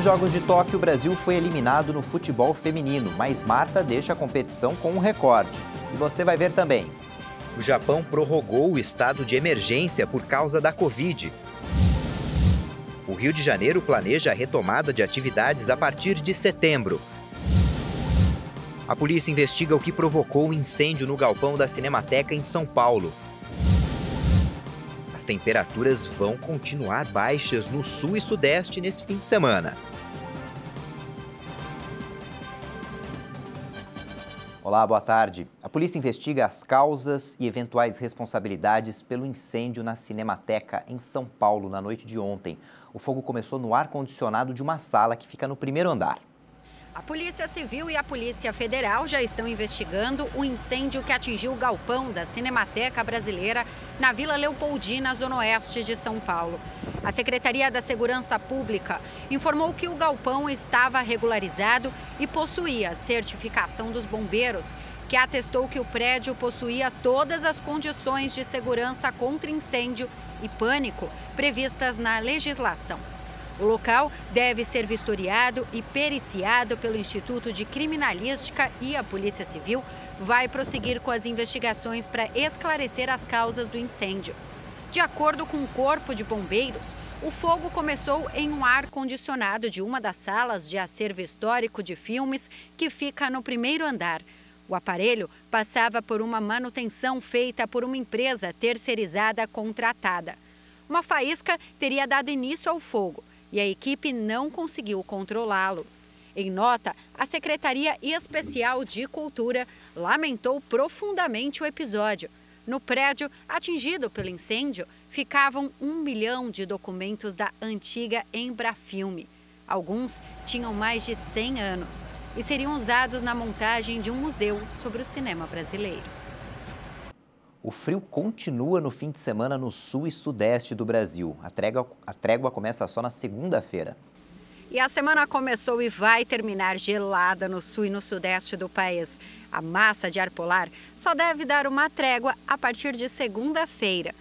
Jogos de Tóquio, o Brasil foi eliminado no futebol feminino, mas Marta deixa a competição com um recorde. E você vai ver também. O Japão prorrogou o estado de emergência por causa da Covid. O Rio de Janeiro planeja a retomada de atividades a partir de setembro. A polícia investiga o que provocou o incêndio no galpão da Cinemateca em São Paulo. As temperaturas vão continuar baixas no sul e sudeste nesse fim de semana. Olá, boa tarde. A polícia investiga as causas e eventuais responsabilidades pelo incêndio na Cinemateca em São Paulo na noite de ontem. O fogo começou no ar-condicionado de uma sala que fica no primeiro andar. A Polícia Civil e a Polícia Federal já estão investigando o incêndio que atingiu o galpão da Cinemateca Brasileira na Vila Leopoldina, zona oeste de São Paulo. A Secretaria da Segurança Pública informou que o galpão estava regularizado e possuía certificação dos bombeiros, que atestou que o prédio possuía todas as condições de segurança contra incêndio e pânico previstas na legislação. O local deve ser vistoriado e periciado pelo Instituto de Criminalística e a Polícia Civil vai prosseguir com as investigações para esclarecer as causas do incêndio. De acordo com o Corpo de Bombeiros, o fogo começou em um ar-condicionado de uma das salas de acervo histórico de filmes que fica no primeiro andar. O aparelho passava por uma manutenção feita por uma empresa terceirizada contratada. Uma faísca teria dado início ao fogo e a equipe não conseguiu controlá-lo. Em nota, a Secretaria Especial de Cultura lamentou profundamente o episódio. No prédio atingido pelo incêndio, ficavam 1 milhão de documentos da antiga Embrafilme. Alguns tinham mais de 100 anos e seriam usados na montagem de um museu sobre o cinema brasileiro. O frio continua no fim de semana no sul e sudeste do Brasil. A trégua começa só na segunda-feira. E a semana começou e vai terminar gelada no sul e no sudeste do país. A massa de ar polar só deve dar uma trégua a partir de segunda-feira,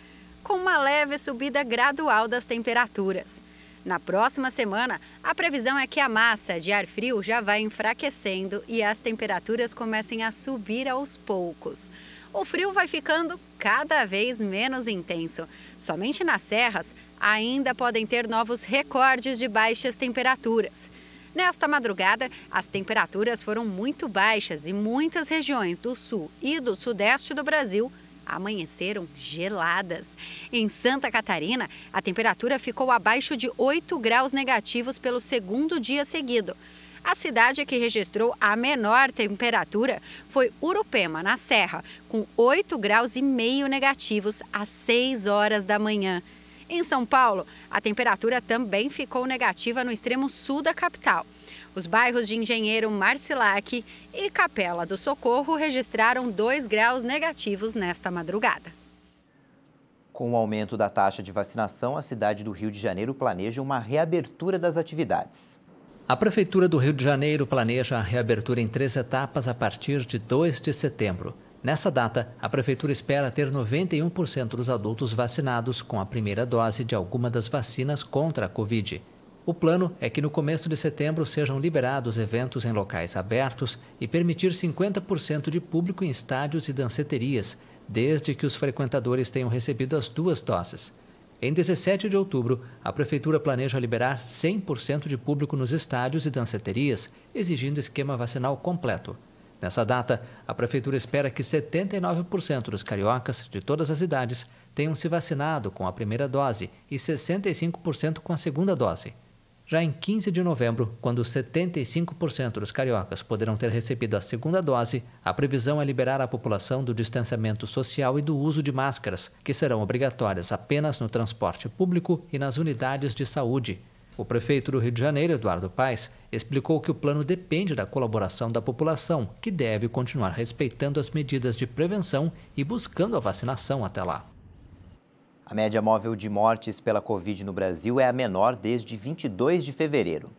com uma leve subida gradual das temperaturas. Na próxima semana, a previsão é que a massa de ar frio já vai enfraquecendo e as temperaturas comecem a subir aos poucos. O frio vai ficando cada vez menos intenso. Somente nas serras ainda podem ter novos recordes de baixas temperaturas. Nesta madrugada, as temperaturas foram muito baixas e muitas regiões do sul e do sudeste do Brasil amanheceram geladas. Em Santa Catarina, a temperatura ficou abaixo de 8 graus negativos pelo segundo dia seguido. A cidade que registrou a menor temperatura foi Urupema, na Serra, com 8,5 graus negativos às 6 horas da manhã. Em São Paulo, a temperatura também ficou negativa no extremo sul da capital. Os bairros de Engenheiro Marcilac e Capela do Socorro registraram 2 graus negativos nesta madrugada. Com o aumento da taxa de vacinação, a cidade do Rio de Janeiro planeja uma reabertura das atividades. A Prefeitura do Rio de Janeiro planeja a reabertura em 3 etapas a partir de 2 de setembro. Nessa data, a Prefeitura espera ter 91% dos adultos vacinados com a primeira dose de alguma das vacinas contra a Covid. O plano é que no começo de setembro sejam liberados eventos em locais abertos e permitir 50% de público em estádios e danceterias, desde que os frequentadores tenham recebido as 2 doses. Em 17 de outubro, a Prefeitura planeja liberar 100% de público nos estádios e danceterias, exigindo esquema vacinal completo. Nessa data, a Prefeitura espera que 79% dos cariocas de todas as idades tenham se vacinado com a primeira dose e 65% com a segunda dose. Já em 15 de novembro, quando 75% dos cariocas poderão ter recebido a segunda dose, a previsão é liberar a população do distanciamento social e do uso de máscaras, que serão obrigatórias apenas no transporte público e nas unidades de saúde. O prefeito do Rio de Janeiro, Eduardo Paes, explicou que o plano depende da colaboração da população, que deve continuar respeitando as medidas de prevenção e buscando a vacinação até lá. A média móvel de mortes pela Covid no Brasil é a menor desde 22 de fevereiro.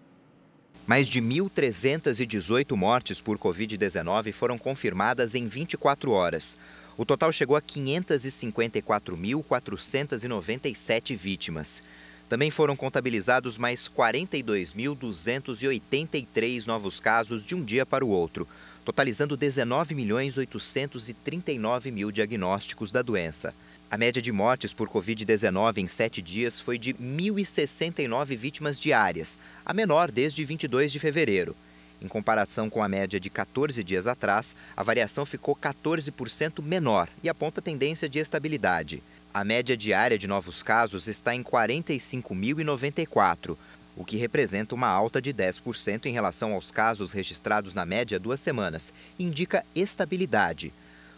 Mais de 1.318 mortes por Covid-19 foram confirmadas em 24 horas. O total chegou a 554.497 vítimas. Também foram contabilizados mais 42.283 novos casos de um dia para o outro, totalizando 19.839.000 diagnósticos da doença. A média de mortes por Covid-19 em 7 dias foi de 1.069 vítimas diárias, a menor desde 22 de fevereiro. Em comparação com a média de 14 dias atrás, a variação ficou 14% menor e aponta tendência de estabilidade. A média diária de novos casos está em 45.094, o que representa uma alta de 10% em relação aos casos registrados na média 2 semanas, e indica estabilidade.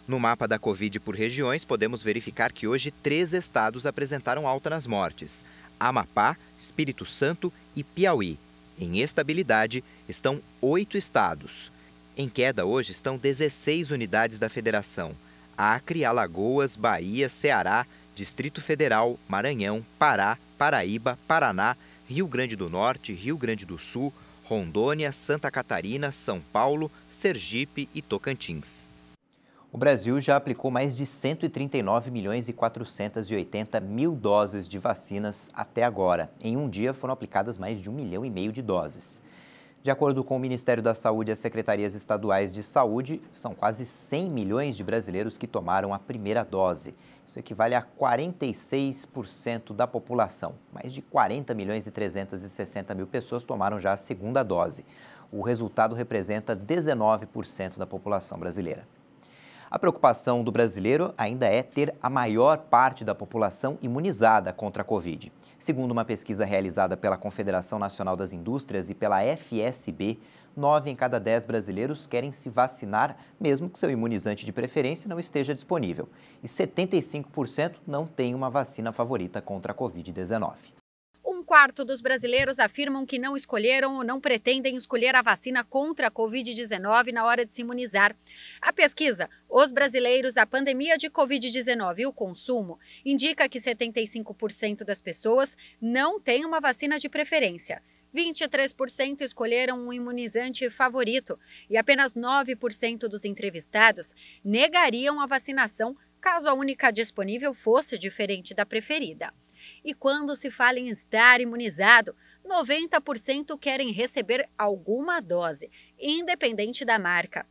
No mapa da Covid por regiões, podemos verificar que hoje 3 estados apresentaram alta nas mortes: Amapá, Espírito Santo e Piauí. Em estabilidade estão 8 estados. Em queda hoje estão 16 unidades da federação: Acre, Alagoas, Bahia, Ceará, Distrito Federal, Maranhão, Pará, Paraíba, Paraná, Rio Grande do Norte, Rio Grande do Sul, Rondônia, Santa Catarina, São Paulo, Sergipe e Tocantins. O Brasil já aplicou mais de 139.480.000 doses de vacinas até agora. Em um dia foram aplicadas mais de 1,5 milhão de doses. De acordo com o Ministério da Saúde e as secretarias estaduais de saúde, são quase 100 milhões de brasileiros que tomaram a primeira dose. Isso equivale a 46% da população. Mais de 40.360.000 pessoas tomaram já a segunda dose. O resultado representa 19% da população brasileira. A preocupação do brasileiro ainda é ter a maior parte da população imunizada contra a Covid. Segundo uma pesquisa realizada pela Confederação Nacional das Indústrias e pela FSB, 9 em cada 10 brasileiros querem se vacinar, mesmo que seu imunizante de preferência não esteja disponível. E 75% não têm uma vacina favorita contra a Covid-19. Um quarto dos brasileiros afirmam que não escolheram ou não pretendem escolher a vacina contra a Covid-19 na hora de se imunizar. A pesquisa Os Brasileiros, a Pandemia de Covid-19 e o Consumo indica que 75% das pessoas não têm uma vacina de preferência. 23% escolheram um imunizante favorito e apenas 9% dos entrevistados negariam a vacinação caso a única disponível fosse diferente da preferida. E quando se fala em estar imunizado, 90% querem receber alguma dose, independente da marca.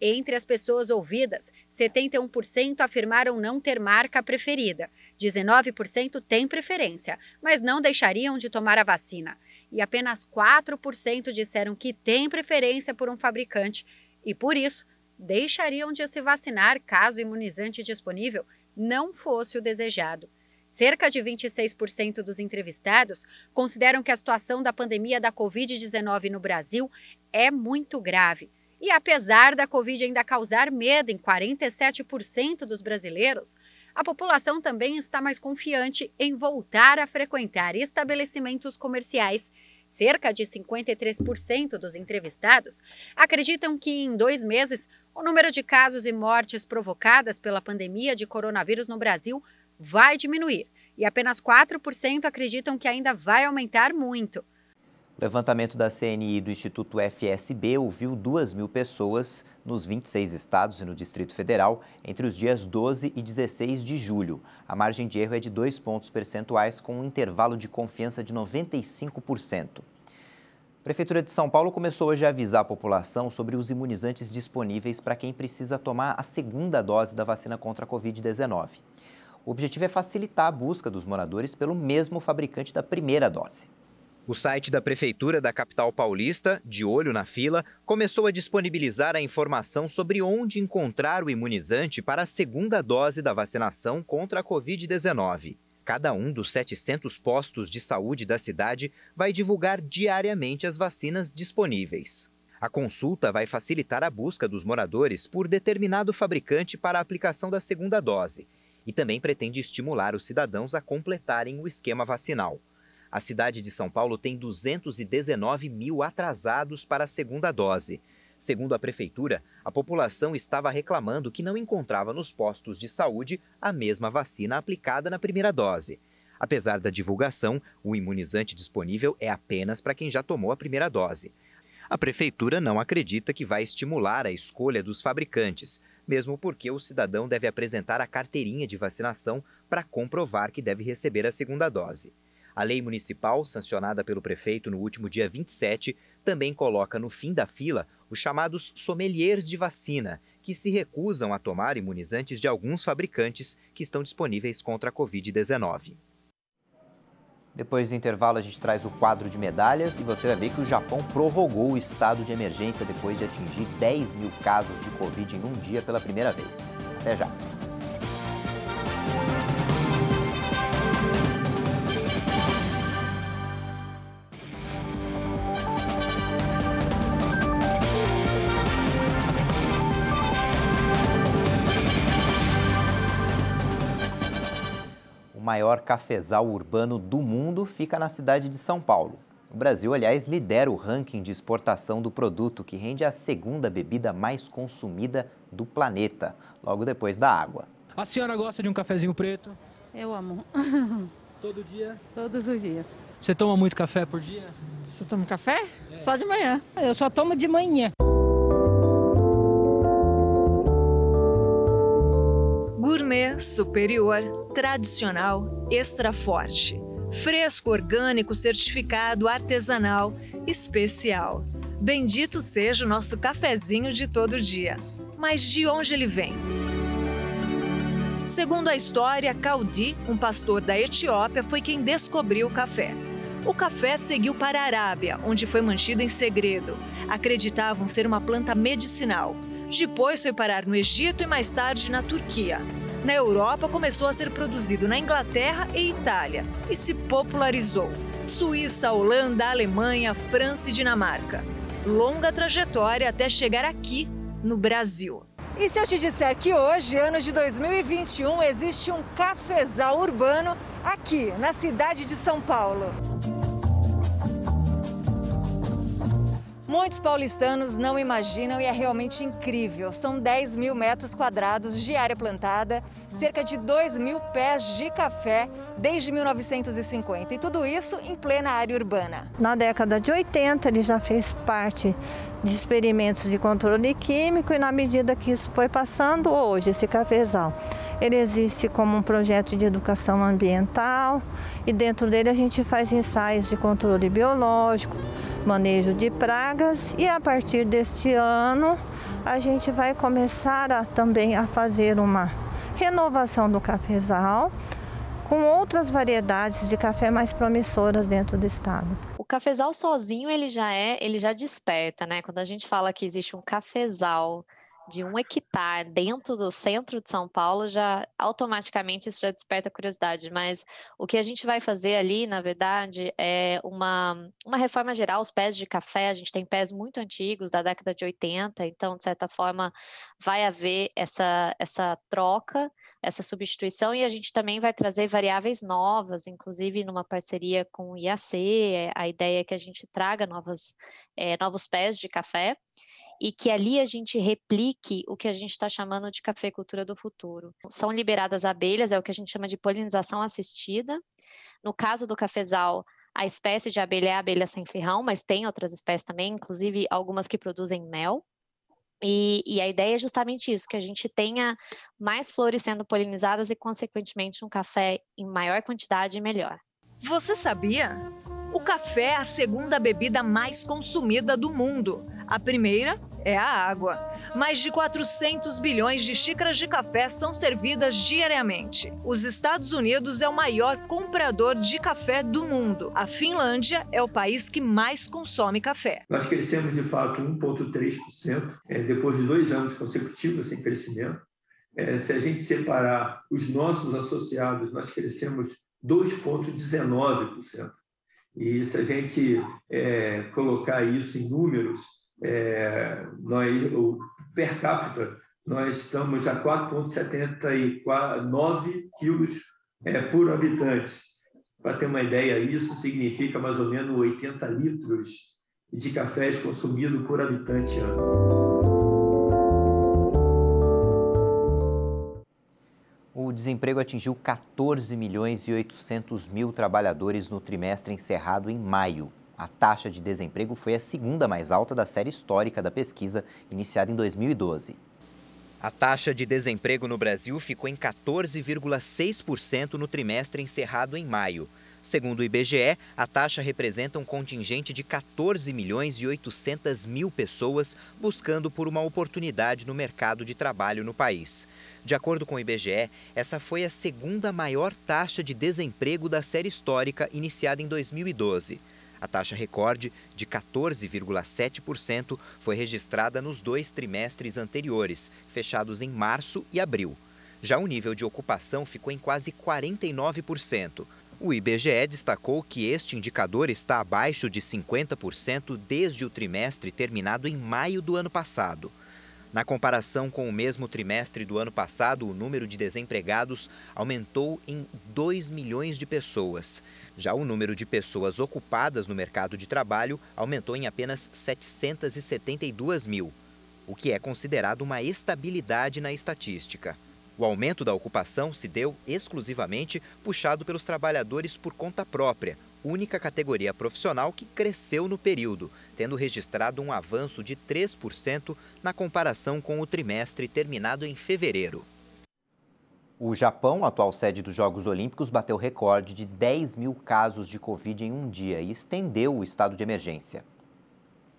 Entre as pessoas ouvidas, 71% afirmaram não ter marca preferida, 19% têm preferência, mas não deixariam de tomar a vacina. E apenas 4% disseram que têm preferência por um fabricante e, por isso, deixariam de se vacinar caso o imunizante disponível não fosse o desejado. Cerca de 26% dos entrevistados consideram que a situação da pandemia da Covid-19 no Brasil é muito grave. E apesar da Covid ainda causar medo em 47% dos brasileiros, a população também está mais confiante em voltar a frequentar estabelecimentos comerciais. Cerca de 53% dos entrevistados acreditam que em 2 meses o número de casos e mortes provocadas pela pandemia de coronavírus no Brasil vai diminuir e apenas 4% acreditam que ainda vai aumentar muito. O levantamento da CNI do Instituto FSB ouviu 2.000 pessoas nos 26 estados e no Distrito Federal entre os dias 12 e 16 de julho. A margem de erro é de 2 pontos percentuais com um intervalo de confiança de 95%. A Prefeitura de São Paulo começou hoje a avisar a população sobre os imunizantes disponíveis para quem precisa tomar a segunda dose da vacina contra a Covid-19. O objetivo é facilitar a busca dos moradores pelo mesmo fabricante da primeira dose. O site da Prefeitura da capital paulista, de olho na fila, começou a disponibilizar a informação sobre onde encontrar o imunizante para a segunda dose da vacinação contra a Covid-19. Cada um dos 700 postos de saúde da cidade vai divulgar diariamente as vacinas disponíveis. A consulta vai facilitar a busca dos moradores por determinado fabricante para a aplicação da segunda dose e também pretende estimular os cidadãos a completarem o esquema vacinal. A cidade de São Paulo tem 219 mil atrasados para a segunda dose. Segundo a Prefeitura, a população estava reclamando que não encontrava nos postos de saúde a mesma vacina aplicada na primeira dose. Apesar da divulgação, o imunizante disponível é apenas para quem já tomou a primeira dose. A Prefeitura não acredita que vai estimular a escolha dos fabricantes, mesmo porque o cidadão deve apresentar a carteirinha de vacinação para comprovar que deve receber a segunda dose. A lei municipal, sancionada pelo prefeito no último dia 27, também coloca no fim da fila os chamados sommeliers de vacina, que se recusam a tomar imunizantes de alguns fabricantes que estão disponíveis contra a Covid-19. Depois do intervalo, a gente traz o quadro de medalhas e você vai ver que o Japão prorrogou o estado de emergência depois de atingir 10 mil casos de Covid em um dia pela primeira vez. Até já! O maior cafezal urbano do mundo fica na cidade de São Paulo. O Brasil, aliás, lidera o ranking de exportação do produto, que rende a segunda bebida mais consumida do planeta, logo depois da água. A senhora gosta de um cafezinho preto? Eu amo. Todo dia? Todos os dias. Você toma muito café por dia? Você toma café? É. Só de manhã. Eu só tomo de manhã. Gourmet, superior, tradicional, extra forte. Fresco, orgânico, certificado, artesanal, especial. Bendito seja o nosso cafezinho de todo dia. Mas de onde ele vem? Segundo a história, Kaudi, um pastor da Etiópia, foi quem descobriu o café. O café seguiu para a Arábia, onde foi mantido em segredo. Acreditavam ser uma planta medicinal. Depois foi parar no Egito e mais tarde na Turquia. Na Europa, começou a ser produzido na Inglaterra e Itália e se popularizou. Suíça, Holanda, Alemanha, França e Dinamarca. Longa trajetória até chegar aqui, no Brasil. E se eu te disser que hoje, ano de 2021, existe um cafezal urbano aqui, na cidade de São Paulo? Muitos paulistanos não imaginam e é realmente incrível. São 10 mil metros quadrados de área plantada, cerca de 2 mil pés de café desde 1950. E tudo isso em plena área urbana. Na década de 80, ele já fez parte de experimentos de controle químico e na medida que isso foi passando, hoje esse cafezal, ele existe como um projeto de educação ambiental e dentro dele a gente faz ensaios de controle biológico, manejo de pragas e a partir deste ano a gente vai começar também a fazer uma renovação do cafezal com outras variedades de café mais promissoras dentro do estado. O cafezal sozinho ele já desperta, né? Quando a gente fala que existe um cafezal de 1 hectare dentro do centro de São Paulo, já automaticamente isso já desperta curiosidade, mas o que a gente vai fazer ali, na verdade, é uma reforma geral. Os pés de café, a gente tem pés muito antigos, da década de 80, então, de certa forma, vai haver essa troca, essa substituição, e a gente também vai trazer variáveis novas, inclusive numa parceria com o IAC, a ideia é que a gente traga novos pés de café, e que ali a gente replique o que a gente está chamando de cafeicultura do futuro. São liberadas abelhas, é o que a gente chama de polinização assistida. No caso do cafezal, a espécie de abelha é a abelha sem ferrão, mas tem outras espécies também, inclusive algumas que produzem mel. E a ideia é justamente isso, que a gente tenha mais flores sendo polinizadas e, consequentemente, um café em maior quantidade e melhor. Você sabia? O café é a segunda bebida mais consumida do mundo. A primeira é a água. Mais de 400 bilhões de xícaras de café são servidas diariamente. Os Estados Unidos é o maior comprador de café do mundo. A Finlândia é o país que mais consome café. Nós crescemos, de fato, 1,3%, depois de 2 anos consecutivos sem crescimento. Se a gente separar os nossos associados, nós crescemos 2,19%. E se a gente colocar isso em números, o per capita, nós estamos a 4,79 quilos por habitante. Para ter uma ideia, isso significa mais ou menos 80 litros de cafés consumidos por habitante ano. O desemprego atingiu 14 milhões e 800 mil trabalhadores no trimestre encerrado em maio. A taxa de desemprego foi a segunda mais alta da série histórica da pesquisa, iniciada em 2012. A taxa de desemprego no Brasil ficou em 14,6% no trimestre encerrado em maio. Segundo o IBGE, a taxa representa um contingente de 14.800.000 pessoas buscando por uma oportunidade no mercado de trabalho no país. De acordo com o IBGE, essa foi a segunda maior taxa de desemprego da série histórica iniciada em 2012. A taxa recorde, de 14,7%, foi registrada nos 2 trimestres anteriores, fechados em março e abril. Já o nível de ocupação ficou em quase 49%. O IBGE destacou que este indicador está abaixo de 50% desde o trimestre terminado em maio do ano passado. Na comparação com o mesmo trimestre do ano passado, o número de desempregados aumentou em 2 milhões de pessoas. Já o número de pessoas ocupadas no mercado de trabalho aumentou em apenas 772 mil, o que é considerado uma estabilidade na estatística. O aumento da ocupação se deu exclusivamente puxado pelos trabalhadores por conta própria, única categoria profissional que cresceu no período, tendo registrado um avanço de 3% na comparação com o trimestre terminado em fevereiro. O Japão, atual sede dos Jogos Olímpicos, bateu recorde de 10 mil casos de Covid em um dia e estendeu o estado de emergência.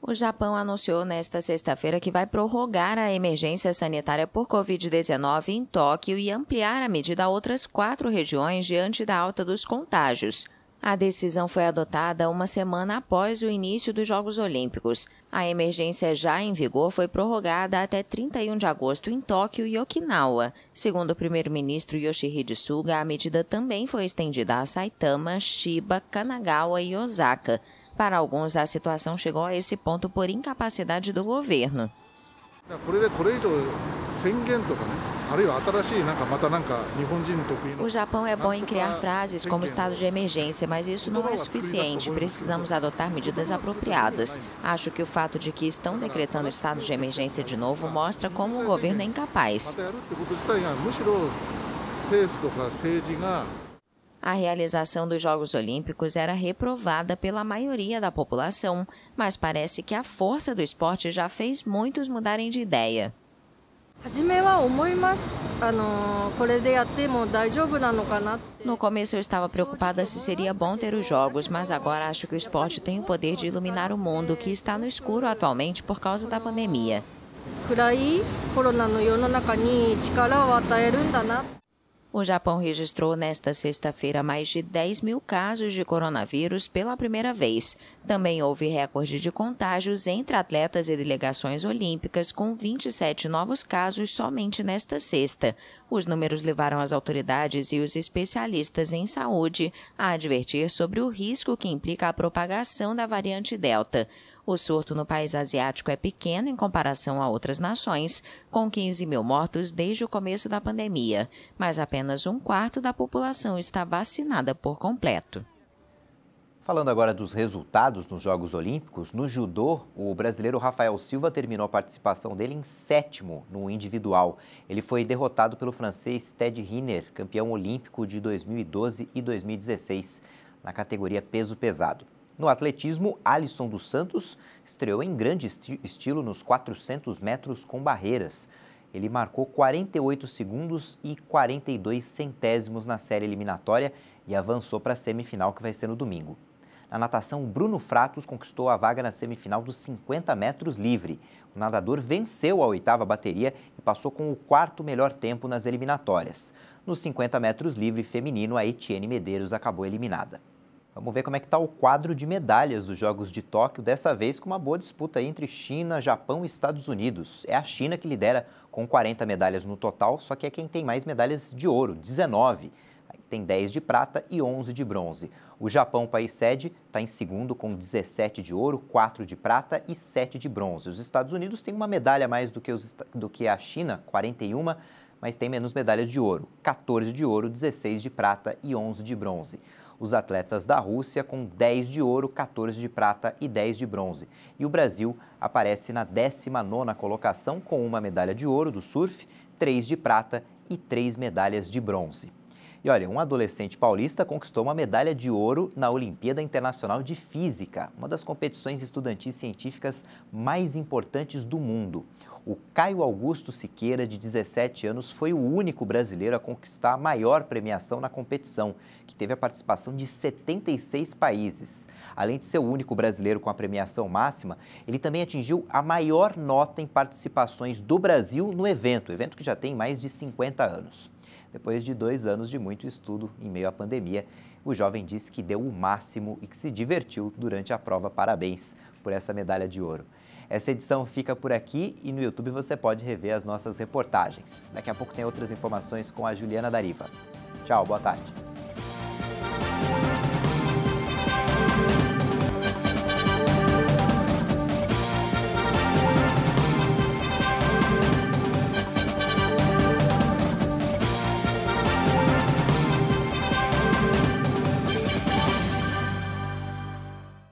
O Japão anunciou nesta sexta-feira que vai prorrogar a emergência sanitária por Covid-19 em Tóquio e ampliar a medida a outras 4 regiões diante da alta dos contágios. A decisão foi adotada uma semana após o início dos Jogos Olímpicos. A emergência já em vigor foi prorrogada até 31 de agosto em Tóquio e Okinawa. Segundo o primeiro-ministro Yoshihide Suga, a medida também foi estendida a Saitama, Chiba, Kanagawa e Osaka. Para alguns, a situação chegou a esse ponto por incapacidade do governo. O Japão é bom em criar frases como estado de emergência, mas isso não é suficiente. Precisamos adotar medidas apropriadas. Acho que o fato de que estão decretando estado de emergência de novo mostra como o governo é incapaz. A realização dos Jogos Olímpicos era reprovada pela maioria da população, mas parece que a força do esporte já fez muitos mudarem de ideia. No começo eu estava preocupada se seria bom ter os jogos, mas agora acho que o esporte tem o poder de iluminar o mundo, que está no escuro atualmente por causa da pandemia. O Japão registrou nesta sexta-feira mais de 10 mil casos de coronavírus pela primeira vez. Também houve recorde de contágios entre atletas e delegações olímpicas, com 27 novos casos somente nesta sexta. Os números levaram as autoridades e os especialistas em saúde a advertir sobre o risco que implica a propagação da variante Delta. O surto no país asiático é pequeno em comparação a outras nações, com 15 mil mortos desde o começo da pandemia, mas apenas 1/4 da população está vacinada por completo. Falando agora dos resultados nos Jogos Olímpicos, no judô, o brasileiro Rafael Silva terminou a participação dele em 7º no individual. Ele foi derrotado pelo francês Ted Riner, campeão olímpico de 2012 e 2016, na categoria peso pesado. No atletismo, Alisson dos Santos estreou em grande estilo nos 400 metros com barreiras. Ele marcou 48 segundos e 42 centésimos na série eliminatória e avançou para a semifinal, que vai ser no domingo. Na natação, Bruno Fratos conquistou a vaga na semifinal dos 50 metros livre. O nadador venceu a 8ª bateria e passou com o 4º melhor tempo nas eliminatórias. Nos 50 metros livre feminino, a Etienne Medeiros acabou eliminada. Vamos ver como é que está o quadro de medalhas dos Jogos de Tóquio, dessa vez com uma boa disputa entre China, Japão e Estados Unidos. É a China que lidera com 40 medalhas no total, só que é quem tem mais medalhas de ouro, 19. Tem 10 de prata e 11 de bronze. O Japão, país sede, está em segundo com 17 de ouro, 4 de prata e 7 de bronze. Os Estados Unidos têm uma medalha a mais do que a China, 41, mas tem menos medalhas de ouro, 14 de ouro, 16 de prata e 11 de bronze. Os atletas da Rússia com 10 de ouro, 14 de prata e 10 de bronze. E o Brasil aparece na 19ª colocação com uma medalha de ouro do surf, 3 de prata e 3 medalhas de bronze. E olha, um adolescente paulista conquistou uma medalha de ouro na Olimpíada Internacional de Física, uma das competições estudantis científicas mais importantes do mundo. O Caio Augusto Siqueira, de 17 anos, foi o único brasileiro a conquistar a maior premiação na competição, que teve a participação de 76 países. Além de ser o único brasileiro com a premiação máxima, ele também atingiu a maior nota em participações do Brasil no evento que já tem mais de 50 anos. Depois de 2 anos de muito estudo em meio à pandemia, o jovem disse que deu o máximo e que se divertiu durante a prova. Parabéns por essa medalha de ouro. Essa edição fica por aqui e no YouTube você pode rever as nossas reportagens. Daqui a pouco tem outras informações com a Juliana Dariva. Tchau, boa tarde.